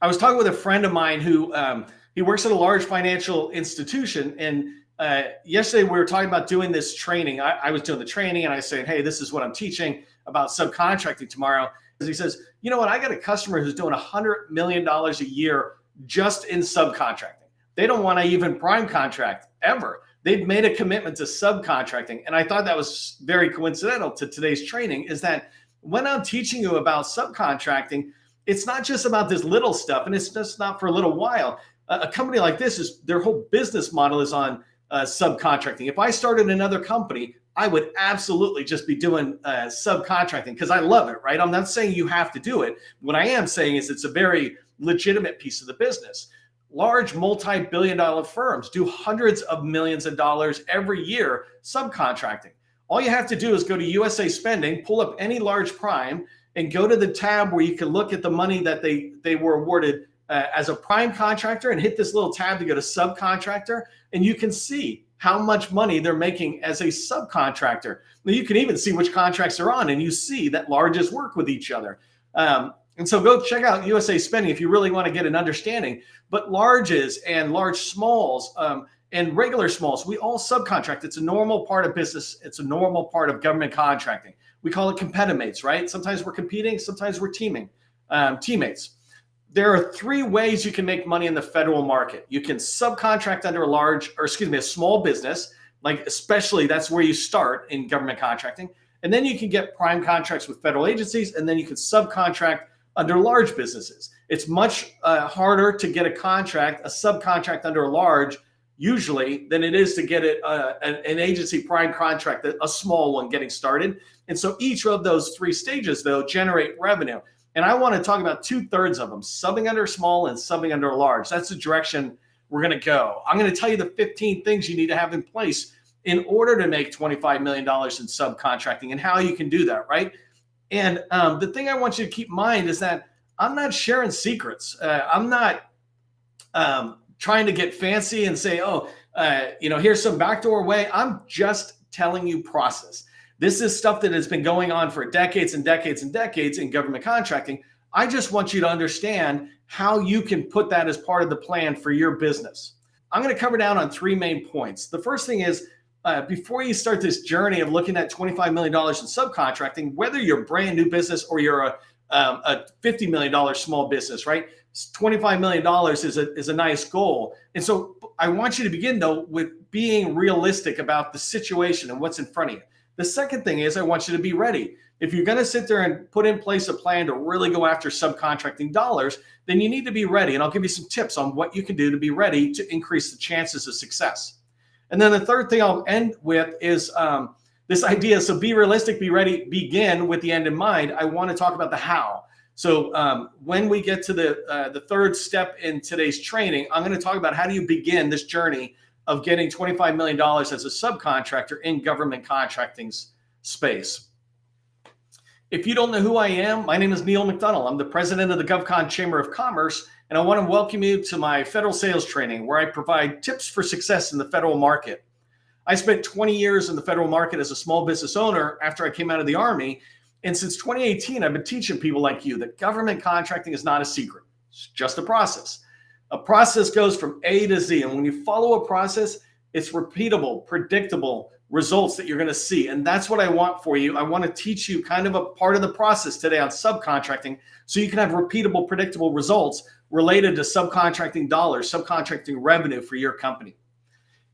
I was talking with a friend of mine who he works at a large financial institution, and yesterday we were talking about doing this training. I was doing the training, and I said, "Hey, this is what I'm teaching about subcontracting tomorrow." He says, "You know what? I got a customer who's doing $100 million a year just in subcontracting. They don't want to even prime contract ever. They've made a commitment to subcontracting." And I thought that was very coincidental to today's training, is that when I'm teaching you about subcontracting, it's not just about this little stuff, and it's just not for a little while. A company like this, is their whole business model is on subcontracting. If I started another company, I would absolutely just be doing subcontracting because I love it, right? I'm not saying you have to do it. What I am saying is it's a very legitimate piece of the business. Large multi-billion-dollar firms do hundreds of millions of dollars every year subcontracting. All you have to do is go to USA Spending, pull up any large prime, and go to the tab where you can look at the money that they were awarded as a prime contractor, and hit this little tab to go to subcontractor, and you can see how much money they're making as a subcontractor. Now, you can even see which contracts they're on, and you see that larges work with each other. And so go check out USA Spending if you really want to get an understanding. But larges and large smalls and regular smalls, we all subcontract. It's a normal part of business. It's a normal part of government contracting. We call it competimates, right? Sometimes we're competing, sometimes we're teammates. There are three ways you can make money in the federal market. You can subcontract under a small business, like especially that's where you start in government contracting. And then you can get prime contracts with federal agencies, and then you can subcontract under large businesses. It's much harder to get a subcontract under a large, usually, than it is to get an agency prime contract, a small one getting started. And so each of those three stages, though, generate revenue. And I want to talk about 2/3 of them, subbing under small and subbing under large. That's the direction we're going to go. I'm going to tell you the 15 things you need to have in place in order to make $25 million in subcontracting, and how you can do that, right? And the thing I want you to keep in mind is that I'm not sharing secrets. I'm not trying to get fancy and say, here's some backdoor way. I'm just telling you process. This is stuff that has been going on for decades and decades and decades in government contracting. I just want you to understand how you can put that as part of the plan for your business. I'm going to cover down on three main points. The first thing is, before you start this journey of looking at $25 million in subcontracting, whether you're a brand new business or you're a $50 million small business, right? $25 million is a nice goal. And so I want you to begin, though, with being realistic about the situation and what's in front of you. The second thing is, I want you to be ready. If you're going to sit there and put in place a plan to really go after subcontracting dollars, then you need to be ready. And I'll give you some tips on what you can do to be ready to increase the chances of success. And then the third thing I'll end with is this idea. So be realistic, be ready, begin with the end in mind. I want to talk about the how. So when we get to the third step in today's training, I'm going to talk about how do you begin this journey of getting $25 million as a subcontractor in government contracting's space. If you don't know who I am, my name is Neil McDonald. I'm the president of the GovCon Chamber of Commerce, and I want to welcome you to my federal sales training, where I provide tips for success in the federal market. I spent 20 years in the federal market as a small business owner after I came out of the Army, and since 2018, I've been teaching people like you that government contracting is not a secret. It's just a process. A process goes from A to Z, and when you follow a process, it's repeatable, predictable results that you're going to see. And that's what I want for you. I want to teach you kind of a part of the process today on subcontracting, so you can have repeatable, predictable results related to subcontracting dollars, subcontracting revenue for your company.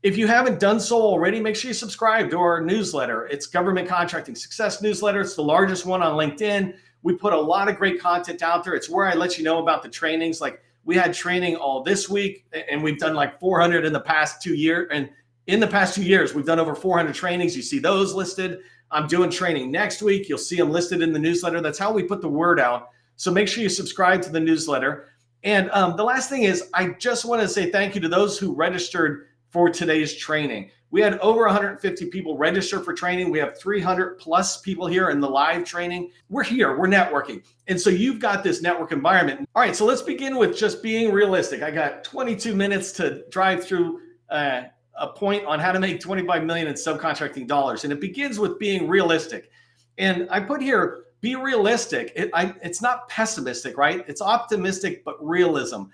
If you haven't done so already, make sure you subscribe to our newsletter. It's Government Contracting Success Newsletter. It's the largest one on LinkedIn. We put a lot of great content out there. It's where I let you know about the trainings. Like, we had training all this week, and we've done like 400 in the past 2 years. And in the past 2 years, we've done over 400 trainings. You see those listed. I'm doing training next week. You'll see them listed in the newsletter. That's how we put the word out. So make sure you subscribe to the newsletter. And the last thing is, I just want to say thank you to those who registered for today's training. We had over 150 people register for training. We have 300 plus people here in the live training. We're here, we're networking. And so you've got this network environment. All right, so let's begin with just being realistic. I got 22 minutes to drive through a point on how to make 25 million in subcontracting dollars. And it begins with being realistic. And I put here, be realistic. It's not pessimistic, right? It's optimistic, but realism.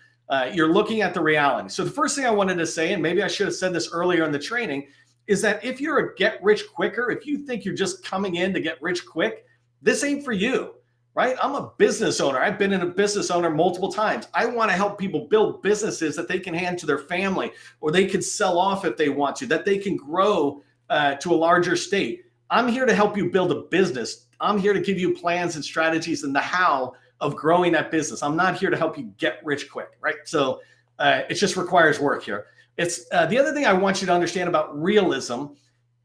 You're looking at the reality. So the first thing I wanted to say, and maybe I should have said this earlier in the training, is that if you're a get rich quicker, if you think you're just coming in to get rich quick, this ain't for you, right? I'm a business owner. I've been a business owner multiple times. I want to help people build businesses that they can hand to their family, or they can sell off if they want to, that they can grow to a larger state. I'm here to help you build a business. I'm here to give you plans and strategies and the how of growing that business. I'm not here to help you get rich quick, right? So it just requires work here. It's the other thing I want you to understand about realism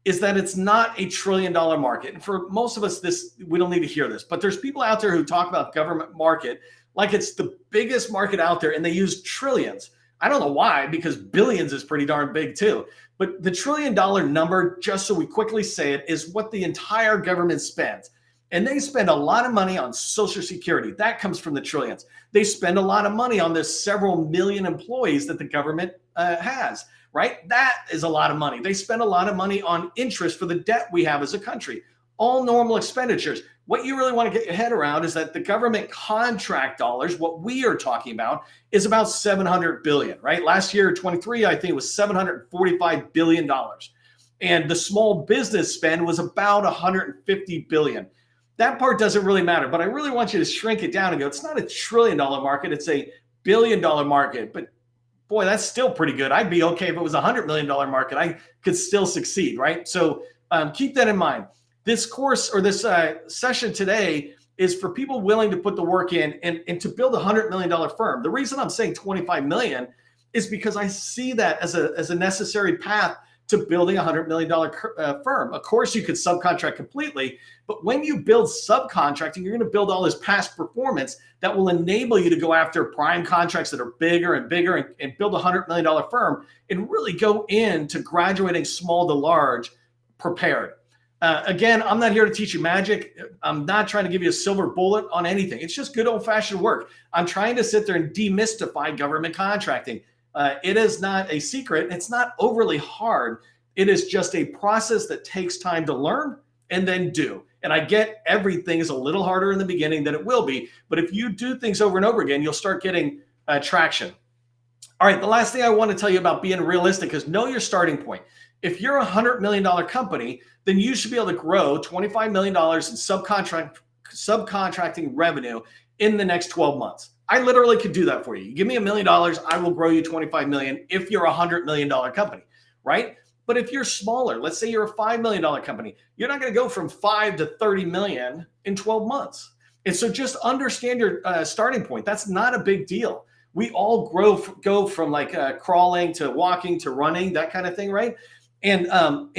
is that it's not a $1 trillion market. And for most of us, we don't need to hear this, but there's people out there who talk about government market like it's the biggest market out there, and they use trillions. I don't know why, because billions is pretty darn big too. But the $1 trillion number, just so we quickly say it, is what the entire government spends. And they spend a lot of money on Social Security. That comes from the trillions. They spend a lot of money on the several million employees that the government has, right? That is a lot of money. They spend a lot of money on interest for the debt we have as a country. All normal expenditures. What you really want to get your head around is that the government contract dollars, what we are talking about, is about $700 billion, right? Last year, 23, I think it was $745 billion. And the small business spend was about $150 billion. That part doesn't really matter, but I really want you to shrink it down and go, it's not a $1 trillion market, it's a $1 billion market. But boy, that's still pretty good. I'd be okay if it was a $100 million market. I could still succeed, right? So keep that in mind. This course or this session today is for people willing to put the work in and to build a $100 million firm. The reason I'm saying 25 million is because I see that as a necessary path to building a $100 million firm. Of course, you could subcontract completely, but when you build subcontracting, you're going to build all this past performance that will enable you to go after prime contracts that are bigger and bigger and build a $100 million firm and really go into graduating small to large prepared. Again, I'm not here to teach you magic. I'm not trying to give you a silver bullet on anything. It's just good old-fashioned work. I'm trying to sit there and demystify government contracting. It is not a secret. It's not overly hard. It is just a process that takes time to learn and then do. And I get everything is a little harder in the beginning than it will be. But if you do things over and over again, you'll start getting traction. All right, the last thing I want to tell you about being realistic is know your starting point. If you're a $100 million company, then you should be able to grow $25 million in subcontracting revenue in the next 12 months. I literally could do that for you. You give me $1 million, I will grow you 25 million if you're a $100 million company, right? But if you're smaller, let's say you're a $5 million company, you're not going to go from 5 to 30 million in 12 months. And so just understand your starting point. That's not a big deal. We all go from like crawling to walking to running, that kind of thing, right? And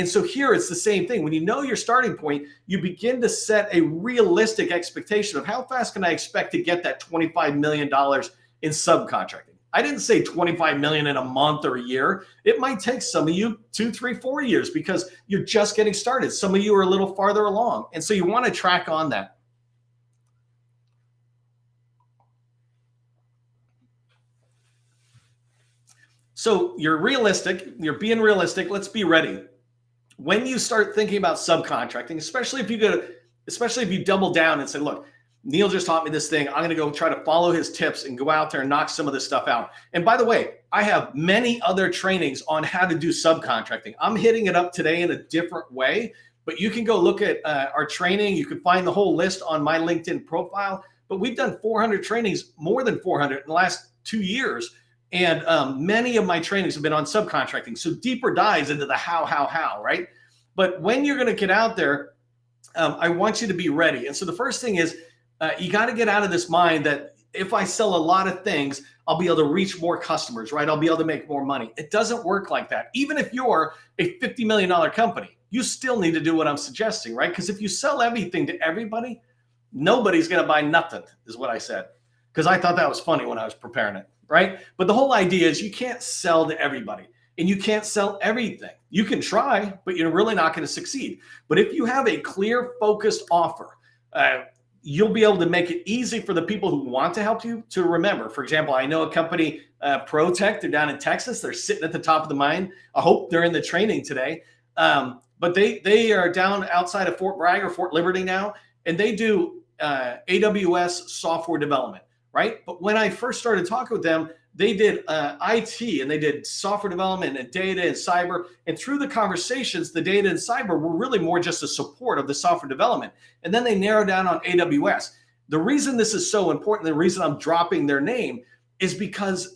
so here it's the same thing. When you know your starting point, you begin to set a realistic expectation of how fast can I expect to get that $25 million in subcontracting. I didn't say 25 million in a month or a year. It might take some of you 2, 3, 4 years because you're just getting started. Some of you are a little farther along. And so you want to track on that. So you're realistic, you're being realistic. Let's be ready. When you start thinking about subcontracting, especially if you double down and say, look, Neil just taught me this thing. I'm going to go try to follow his tips and go out there and knock some of this stuff out. And by the way, I have many other trainings on how to do subcontracting. I'm hitting it up today in a different way, but you can go look at our training. You can find the whole list on my LinkedIn profile, but we've done 400 trainings, more than 400 in the last 2 years. And many of my trainings have been on subcontracting. So deeper dives into the how, right? But when you're going to get out there, I want you to be ready. And so the first thing is you got to get out of this mind that if I sell a lot of things, I'll be able to reach more customers, right? I'll be able to make more money. It doesn't work like that. Even if you're a $50 million company, you still need to do what I'm suggesting, right? Because if you sell everything to everybody, nobody's going to buy nothing, is what I said. Because I thought that was funny when I was preparing it, right? But the whole idea is you can't sell to everybody and you can't sell everything. You can try, but you're really not going to succeed. But if you have a clear, focused offer, you'll be able to make it easy for the people who want to help you to remember. For example, I know a company, ProTech, they're down in Texas. They're sitting at the top of the mind. I hope they're in the training today. But they are down outside of Fort Bragg or Fort Liberty now, and they do AWS software development, right? But when I first started talking with them, they did IT and they did software development and data and cyber. And through the conversations, the data and cyber were really more just a support of the software development. And then they narrowed down on AWS. The reason this is so important, the reason I'm dropping their name is because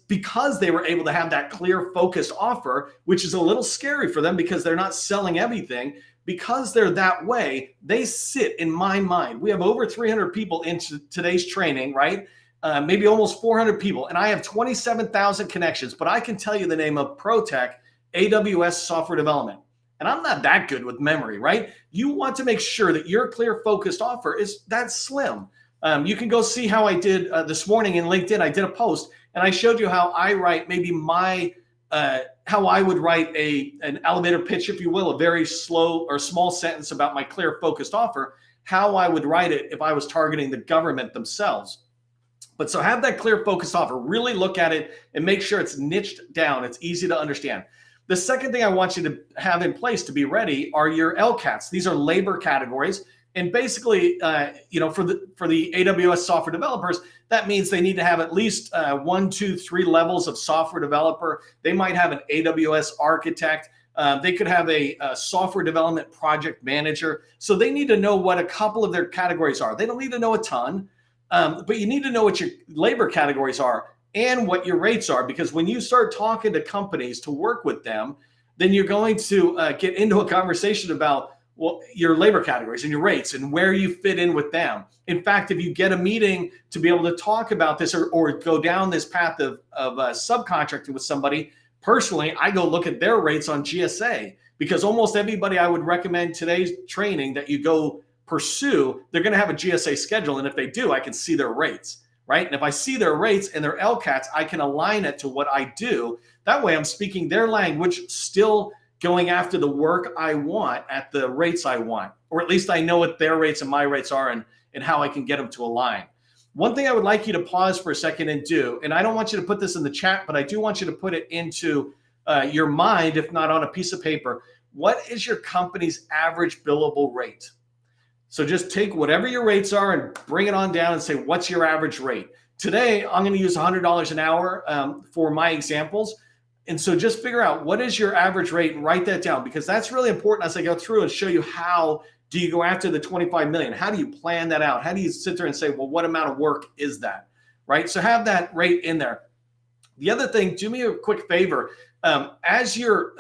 they were able to have that clear, focused offer, which is a little scary for them because they're not selling everything. Because they're that way, they sit in my mind. We have over 300 people in today's training, right? Maybe almost 400 people, and I have 27,000 connections, but I can tell you the name of ProTech, AWS software development. And I'm not that good with memory, right? You want to make sure that your clear, focused offer is that slim. You can go see how I did this morning in LinkedIn. I did a post, and I showed you how I write maybe how I would write an elevator pitch, if you will, a very slow or small sentence about my clear, focused offer, how I would write it if I was targeting the government themselves. But so have that clear, focused offer, really look at it and make sure it's niched down. It's easy to understand. The second thing I want you to have in place to be ready are your LCATs. These are labor categories. And basically, for the AWS software developers, that means they need to have at least 1, 2, 3 levels of software developer. They might have an AWS architect. They could have a software development project manager. So they need to know what a couple of their categories are. They don't need to know a ton, but you need to know what your labor categories are and what your rates are, because when you start talking to companies to work with them, then you're going to get into a conversation about your labor categories and your rates and where you fit in with them. In fact, if you get a meeting to be able to talk about this or go down this path of subcontracting with somebody, personally, I go look at their rates on GSA, because almost everybody I would recommend today's training that you go pursue, they're going to have a GSA schedule. And if they do, I can see their rates, right? And if I see their rates and their LCATs, I can align it to what I do. That way I'm speaking their language, still going after the work I want at the rates I want, or at least I know what their rates and my rates are and how I can get them to align. One thing I would like you to pause for a second and do, and I don't want you to put this in the chat, but I do want you to put it into your mind, if not on a piece of paper. What is your company's average billable rate? So just take whatever your rates are and bring it on down and say, what's your average rate? Today, I'm going to use $100 an hour for my examples. And so just figure out what is your average rate and write that down, because that's really important as I go through and show you how do you go after the 25 million? How do you plan that out? How do you sit there and say, well, what amount of work is that, right? So have that rate in there. The other thing, do me a quick favor. As we're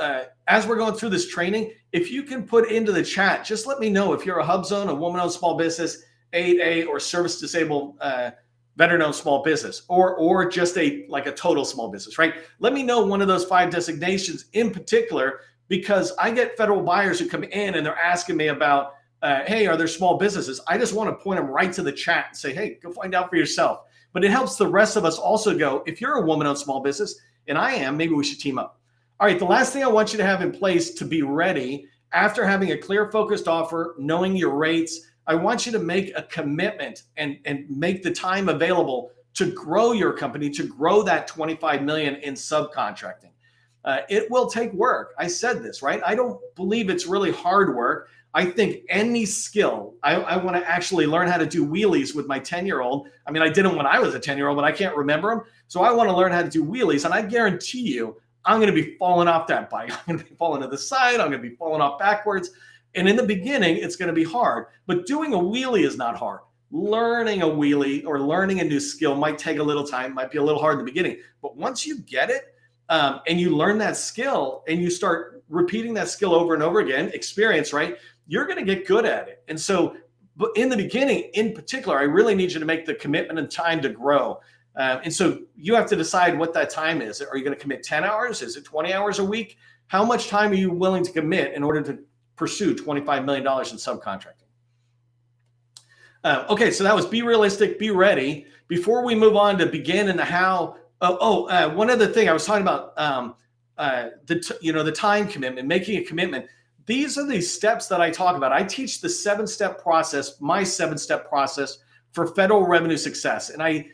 going through this training, if you can put into the chat, just let me know if you're a HubZone, a woman-owned small business, 8A, or service disabled veteran-owned small business, or just a total small business, right? Let me know one of those 5 designations in particular, because I get federal buyers who come in and they're asking me about, hey, are there small businesses? I just want to point them right to the chat and say, hey, go find out for yourself. But it helps the rest of us also go, if you're a woman-owned small business, and I am, maybe we should team up. All right, the last thing I want you to have in place to be ready after having a clear, focused offer, knowing your rates, I want you to make a commitment and make the time available to grow your company, to grow that 25 million in subcontracting. It will take work. I said this, right? I don't believe it's really hard work. I think any skill, I want to actually learn how to do wheelies with my 10-year-old. I mean, I did them when I was a 10-year-old, but I can't remember them. So I want to learn how to do wheelies. And I guarantee you, I'm going to be falling off that bike. I'm going to be falling to the side. I'm going to be falling off backwards. And in the beginning, it's going to be hard. But doing a wheelie is not hard. Learning a wheelie or learning a new skill might take a little time, might be a little hard in the beginning. But once you get it, and you learn that skill and you start repeating that skill over and over again, experience, right? You're going to get good at it. And so, but in the beginning, in particular, I really need you to make the commitment and time to grow. And so you have to decide what that time is. Are you going to commit 10 hours? Is it 20 hours a week? How much time are you willing to commit in order to pursue $25 million in subcontracting? Okay, so that was be realistic, be ready. Before we move on to begin and the how, one other thing I was talking about, the time commitment, making a commitment. These are the steps that I talk about. I teach the 7-step process, my 7-step process for federal revenue success. And I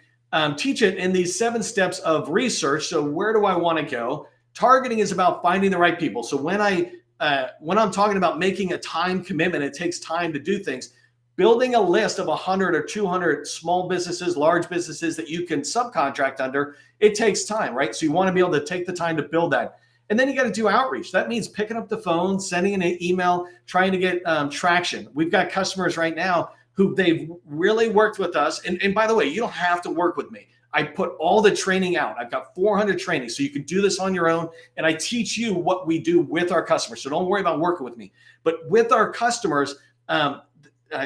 teach it in these 7 steps of research. So where do I want to go? Targeting is about finding the right people. So when I'm talking about making a time commitment, it takes time to do things. building a list of 100 or 200 small businesses, large businesses that you can subcontract under, it takes time, right? So you want to be able to take the time to build that. And then you got to do outreach. That means picking up the phone, sending an email, trying to get traction. We've got customers right now who they've really worked with us. And by the way, you don't have to work with me. I put all the training out. I've got 400 trainings, so you can do this on your own. And I teach you what we do with our customers. So don't worry about working with me. But with our customers,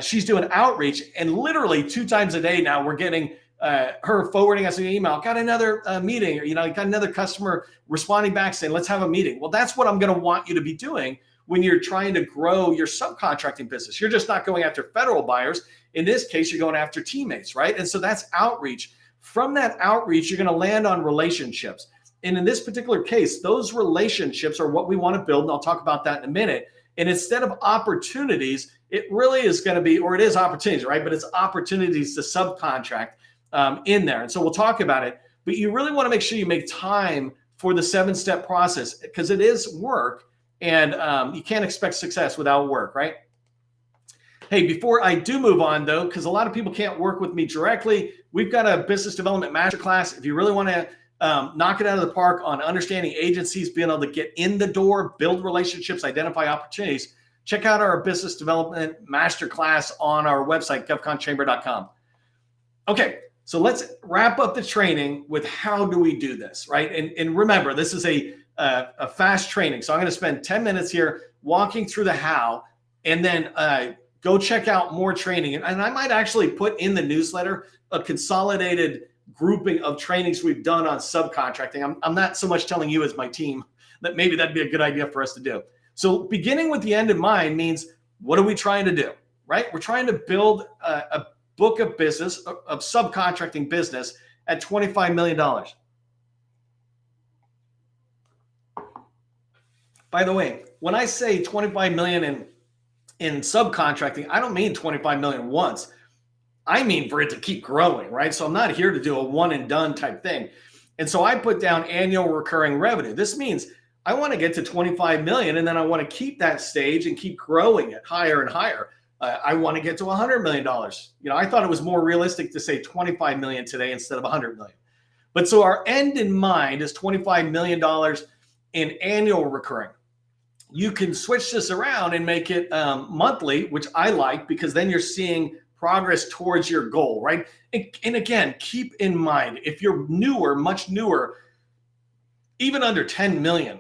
she's doing outreach. And literally 2 times a day now, we're getting her forwarding us an email. Got another meeting, or got another customer responding back saying, let's have a meeting. Well, that's what I'm going to want you to be doing when you're trying to grow your subcontracting business. You're just not going after federal buyers. In this case, you're going after teammates, right? And so that's outreach. From that outreach, you're going to land on relationships. And in this particular case, those relationships are what we want to build. And I'll talk about that in a minute. And instead of opportunities, it really is going to be, or it is opportunities, right? But it's opportunities to subcontract in there. And so we'll talk about it. But you really want to make sure you make time for the 7-step process, because it is work. And you can't expect success without work, right? Hey, before I do move on, though, because a lot of people can't work with me directly, we've got a business development masterclass. If you really want to knock it out of the park on understanding agencies, being able to get in the door, build relationships, identify opportunities, check out our business development masterclass on our website, govconchamber.com. Okay, so let's wrap up the training with how do we do this, right? And remember, this is a fast training. So I'm going to spend 10 minutes here walking through the how, and then go check out more training. And I might actually put in the newsletter a consolidated grouping of trainings we've done on subcontracting. I'm not so much telling you as my team that maybe that'd be a good idea for us to do. So beginning with the end in mind means, what are we trying to do, right? We're trying to build a book of business, of subcontracting business at $25 million. By the way, when I say 25 million in subcontracting, I don't mean 25 million once. I mean for it to keep growing, right? So I'm not here to do a one and done type thing. And so I put down annual recurring revenue. This means I want to get to 25 million, and then I want to keep that stage and keep growing it higher and higher. I want to get to $100 million. I thought it was more realistic to say 25 million today instead of 100 million. But so our end in mind is $25 million in annual recurring. You can switch this around and make it monthly, which I like, because then you're seeing progress towards your goal, right? And again, keep in mind, if you're newer, much newer, even under 10 million,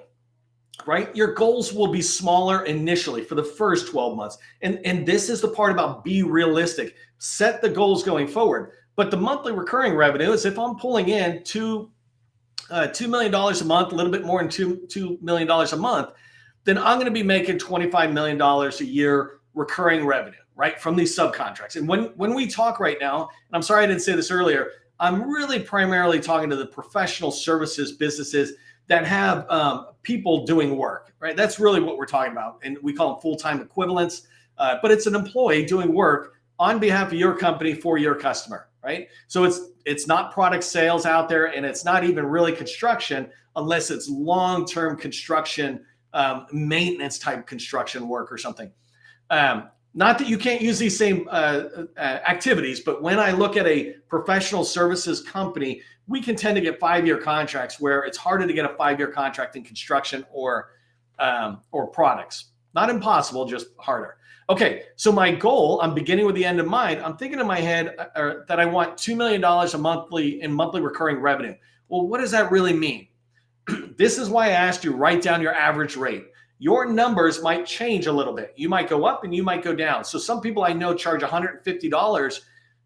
right? Your goals will be smaller initially for the first 12 months. And this is the part about be realistic. Set the goals going forward. But the monthly recurring revenue is if I'm pulling in $2 million a month, a little bit more than $2 million a month, then I'm going to be making $25 million a year recurring revenue, right, from these subcontracts. And when we talk right now, and I'm sorry I didn't say this earlier, I'm really primarily talking to the professional services businesses that have people doing work, right? That's really what we're talking about. And we call them full-time equivalents, but it's an employee doing work on behalf of your company for your customer, right? So it's not product sales out there, and it's not even really construction unless it's long-term construction, maintenance type construction work or something. Not that you can't use these same activities, but when I look at a professional services company, we can tend to get 5-year contracts where it's harder to get a 5-year contract in construction or products. Not impossible, just harder. Okay, so my goal, I'm beginning with the end in mind. I'm thinking in my head that I want $2 million a monthly in monthly recurring revenue. Well, what does that really mean? This is why I asked you, write down your average rate. Your numbers might change a little bit. You might go up and you might go down. So some people I know charge $150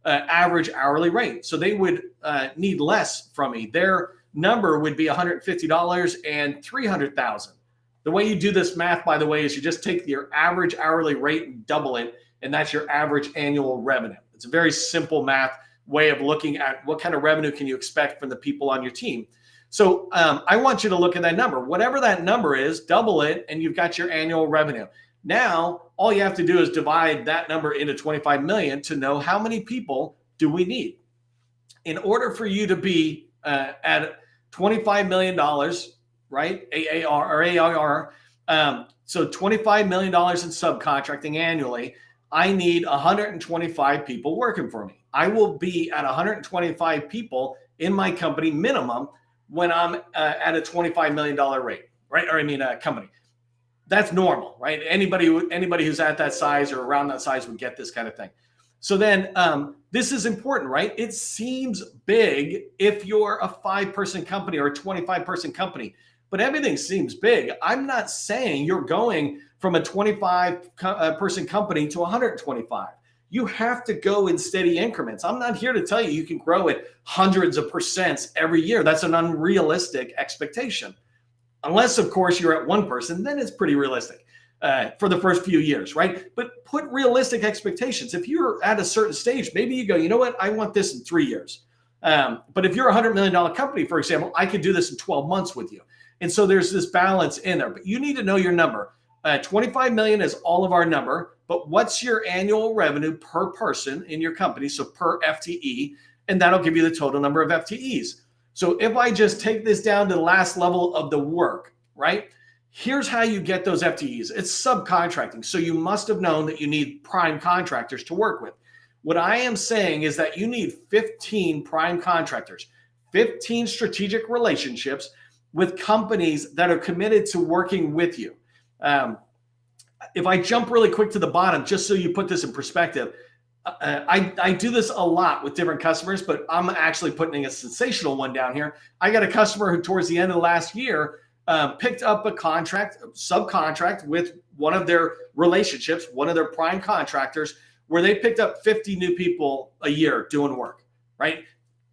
average hourly rate. So they would need less from me. Their number would be $150 and $300,000. The way you do this math, by the way, is you just take your average hourly rate and double it, and that's your average annual revenue. It's a very simple math way of looking at what kind of revenue can you expect from the people on your team. So I want you to look at that number. Whatever that number is, double it, and you've got your annual revenue. Now, all you have to do is divide that number into 25 million to know how many people do we need. In order for you to be at $25 million, right, AAR or AIR, so $25 million in subcontracting annually, I need 125 people working for me. I will be at 125 people in my company minimum when I'm at a $25 million rate, right? Or I mean, company. That's normal, right? Anybody who's at that size or around that size would get this kind of thing. So then this is important, right? It seems big if you're a 5-person company or a 25-person company, but everything seems big. I'm not saying you're going from a 25-person company to 125. You have to go in steady increments. I'm not here to tell you can grow at hundreds of percents every year. That's an unrealistic expectation. Unless, of course, you're at 1 person, then it's pretty realistic for the first few years, right? But put realistic expectations. If you're at a certain stage, maybe you go, you know what, I want this in 3 years. But if you're a $100 million company, for example, I could do this in 12 months with you. And so there's this balance in there, but you need to know your number. 25 million is all of our number, but what's your annual revenue per person in your company? So per FTE, and that'll give you the total number of FTEs. So if I just take this down to the last level of the work, right? Here's how you get those FTEs. It's subcontracting. So you must have known that you need prime contractors to work with. What I am saying is that you need 15 prime contractors, 15 strategic relationships with companies that are committed to working with you. If I jump really quick to the bottom, just so you put this in perspective, I do this a lot with different customers, but I'm actually putting a sensational one down here. I got a customer who towards the end of the last year picked up a subcontract with one of their relationships, one of their prime contractors, where they picked up 50 new people a year doing work, right?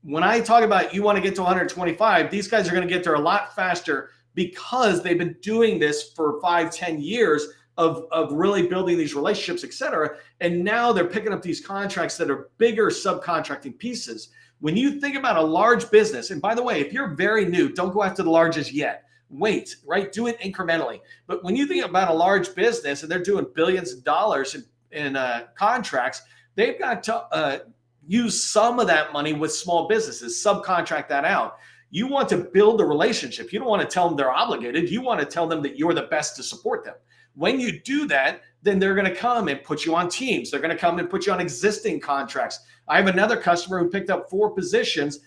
When I talk about you want to get to 125, these guys are going to get there a lot faster because they've been doing this for 5-10 years of really building these relationships, et cetera. And now they're picking up these contracts that are bigger subcontracting pieces. When you think about a large business, and by the way, if you're very new, don't go after the largest yet. Wait, right? Do it incrementally. But when you think about a large business and they're doing billions of dollars in contracts, they've got to use some of that money with small businesses, subcontract that out. You want to build a relationship. You don't want to tell them they're obligated. You want to tell them that you're the best to support them. When you do that, then they're going to come and put you on teams. They're going to come and put you on existing contracts. I have another customer who picked up 4 positions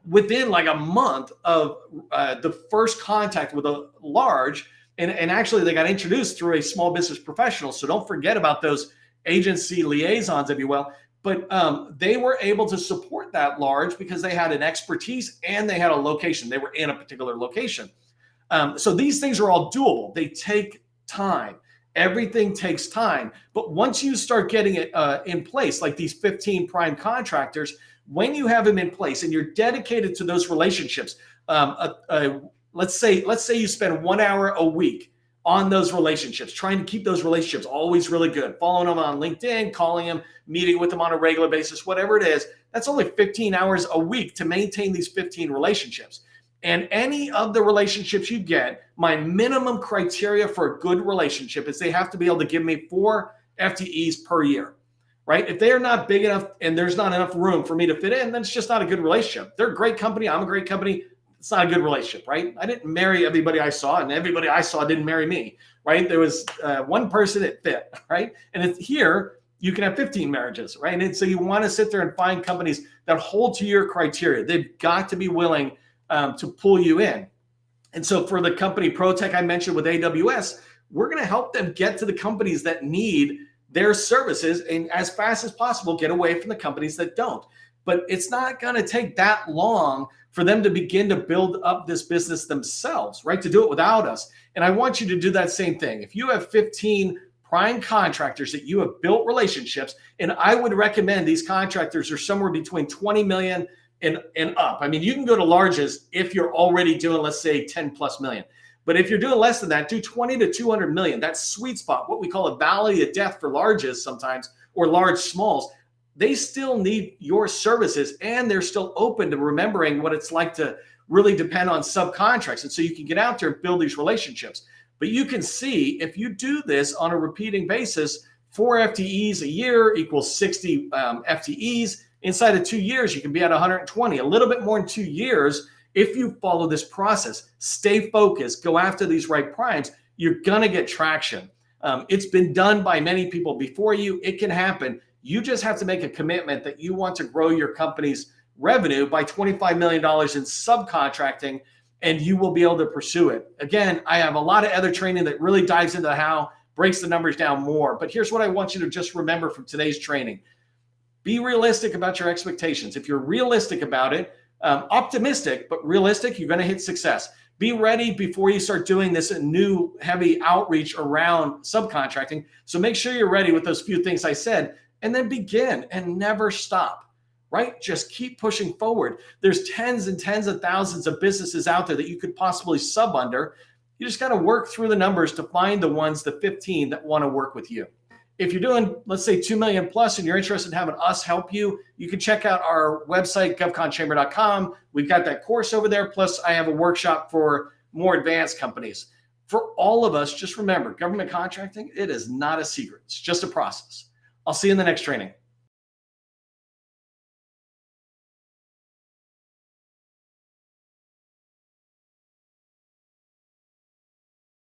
within like a month of the first contact with a large, and actually they got introduced through a small business professional. So don't forget about those agency liaisons, if you will. But they were able to support that large because they had an expertise and they had a location. They were in a particular location. So these things are all doable. They take time. Everything takes time. But once you start getting it in place, like these 15 prime contractors, when you have them in place and you're dedicated to those relationships, let's say you spend 1 hour a week on those relationships, trying to keep those relationships always really good, following them on LinkedIn, calling them, meeting with them on a regular basis, whatever it is, that's only 15 hours a week to maintain these 15 relationships. And any of the relationships you get, my minimum criteria for a good relationship is they have to be able to give me 4 FTEs per year, right? If they are not big enough and there's not enough room for me to fit in, then it's just not a good relationship. They're a great company. I'm a great company. It's not a good relationship, right? I didn't marry everybody I saw, and everybody I saw didn't marry me, right? There was one person that fit, right? And it's here, you can have 15 marriages, right? And so you want to sit there and find companies that hold to your criteria. They've got to be willing to pull you in. And so for the company ProTech I mentioned with AWS, we're going to help them get to the companies that need their services and as fast as possible get away from the companies that don't. But it's not going to take that long for them to begin to build up this business themselves, right? To do it without us. And I want you to do that same thing. If you have 15 prime contractors that you have built relationships, and I would recommend these contractors are somewhere between 20 million and up. I mean, you can go to larges if you're already doing, let's say 10 plus million. But if you're doing less than that, do 20 to 200 million. That's sweet spot, what we call a valley of death for larges sometimes, or large smalls. They still need your services and they're still open to remembering what it's like to really depend on subcontracts. And so you can get out there and build these relationships. But you can see if you do this on a repeating basis, 4 FTEs a year equals 60 FTEs. Inside of 2 years, you can be at 120, a little bit more in 2 years. If you follow this process, stay focused, go after these right primes, you're going to get traction. It's been done by many people before you. It can happen. You just have to make a commitment that you want to grow your company's revenue by $25 million in subcontracting, and you will be able to pursue it. Again, I have a lot of other training that really dives into how, breaks the numbers down more. But here's what I want you to just remember from today's training. Be realistic about your expectations. If you're realistic about it, optimistic, but realistic, you're going to hit success. Be ready before you start doing this new heavy outreach around subcontracting. So make sure you're ready with those few things I said, and then begin and never stop, right? Just keep pushing forward. There's tens and tens of thousands of businesses out there that you could possibly sub under. You just got to work through the numbers to find the ones, the 15 that want to work with you. If you're doing, let's say, 2 million plus and you're interested in having us help you, you can check out our website, govconchamber.com. We've got that course over there. Plus, I have a workshop for more advanced companies. For all of us, just remember, government contracting, it is not a secret. It's just a process. I'll see you in the next training.